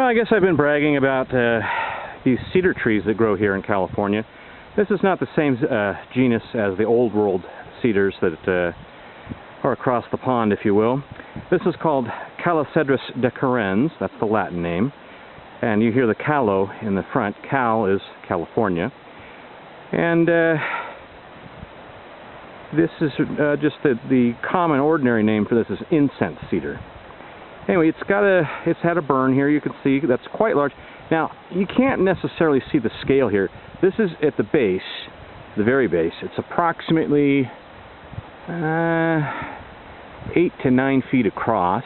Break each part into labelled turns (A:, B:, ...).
A: Well, I guess I've been bragging about these cedar trees that grow here in California. This is not the same genus as the old world cedars that are across the pond, if you will. This is called Calocedrus Decurrens, that's the Latin name. And you hear the calo in the front. Cal is California. And this is just the common ordinary name for this is Incense Cedar. Anyway, it's had a burn here. You can see that's quite large. Now, you can't necessarily see the scale here. This is at the base, the very base. It's approximately 8 to 9 feet across.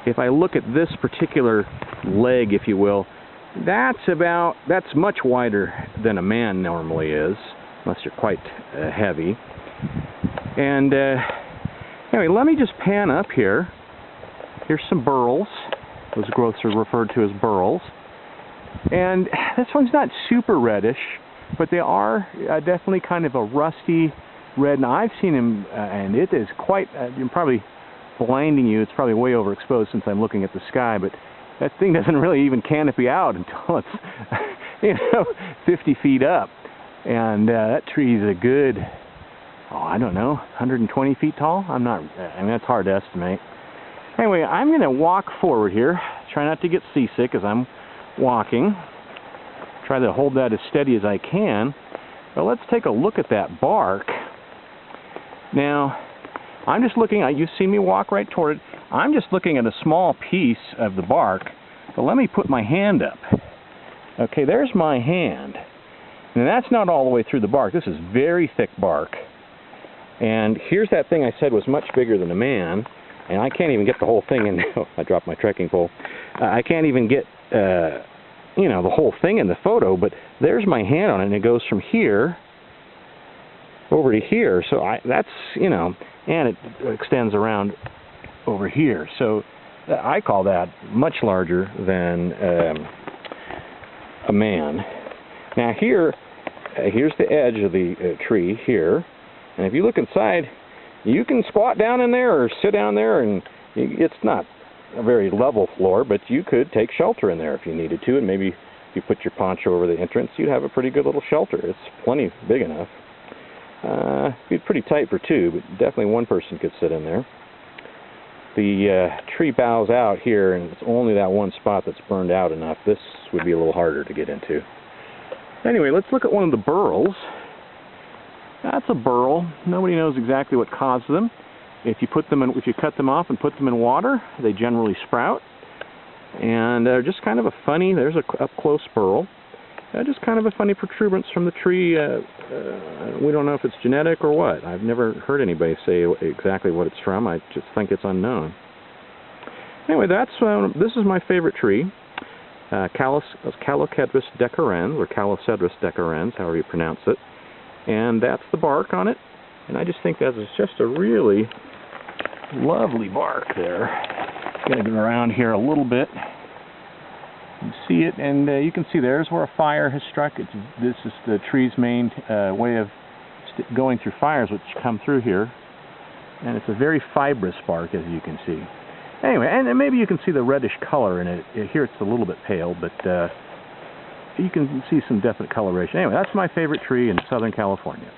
A: If I look at this particular leg, if you will, that's much wider than a man normally is, unless you're quite heavy. And anyway, let me just pan up here. Here's some burls. Those growths are referred to as burls. And this one's not super reddish, but they are definitely kind of a rusty red. And I've seen them, and it is quite, I'm probably blinding you. It's probably way overexposed since I'm looking at the sky, but that thing doesn't really even canopy out until it's 50 feet up. And that tree is a good, I don't know, 120 feet tall? I mean, that's hard to estimate. Anyway, I'm going to walk forward here. Try not to get seasick as I'm walking. Try to hold that as steady as I can. But let's take a look at that bark. Now, I'm just looking, you've seen me walk right toward it. I'm just looking at a small piece of the bark. But let me put my hand up. Okay, there's my hand. And that's not all the way through the bark. This is very thick bark. And here's that thing I said was much bigger than a man. And I can't even get the whole thing in. I dropped my trekking pole. I can't even get, the whole thing in the photo. But there's my hand on it, and it goes from here over to here. So that's, and it extends around over here. So I call that much larger than a man. Now here's the edge of the tree here. And if you look inside, you can squat down in there or sit down there, and it's not a very level floor, but you could take shelter in there if you needed to, and maybe if you put your poncho over the entrance, you'd have a pretty good little shelter. It's plenty big enough. It'd be pretty tight for two, but definitely one person could sit in there. The tree bows out here, and it's only that one spot that's burned out enough. This would be a little harder to get into. Anyway, let's look at one of the burls. That's a burl. Nobody knows exactly what caused them. If you cut them off and put them in water, they generally sprout. And they're just kind of a funny, there's a up-close burl. Just kind of a funny protuberance from the tree. We don't know if it's genetic or what. I've never heard anybody say exactly what it's from. I just think it's unknown. Anyway, this is my favorite tree. Calocedrus Decurrens, or Calocedrus Decurrens, however you pronounce it. And that's the bark on it. And I just think that is just a really lovely bark there. I'm going to go around here a little bit. You see it, and you can see there's where a fire has struck. This is the tree's main way of going through fires, which come through here. And it's a very fibrous bark, as you can see. Anyway, and maybe you can see the reddish color in it. Here it's a little bit pale, but you can see some definite coloration. Anyway, that's my favorite tree in Southern California.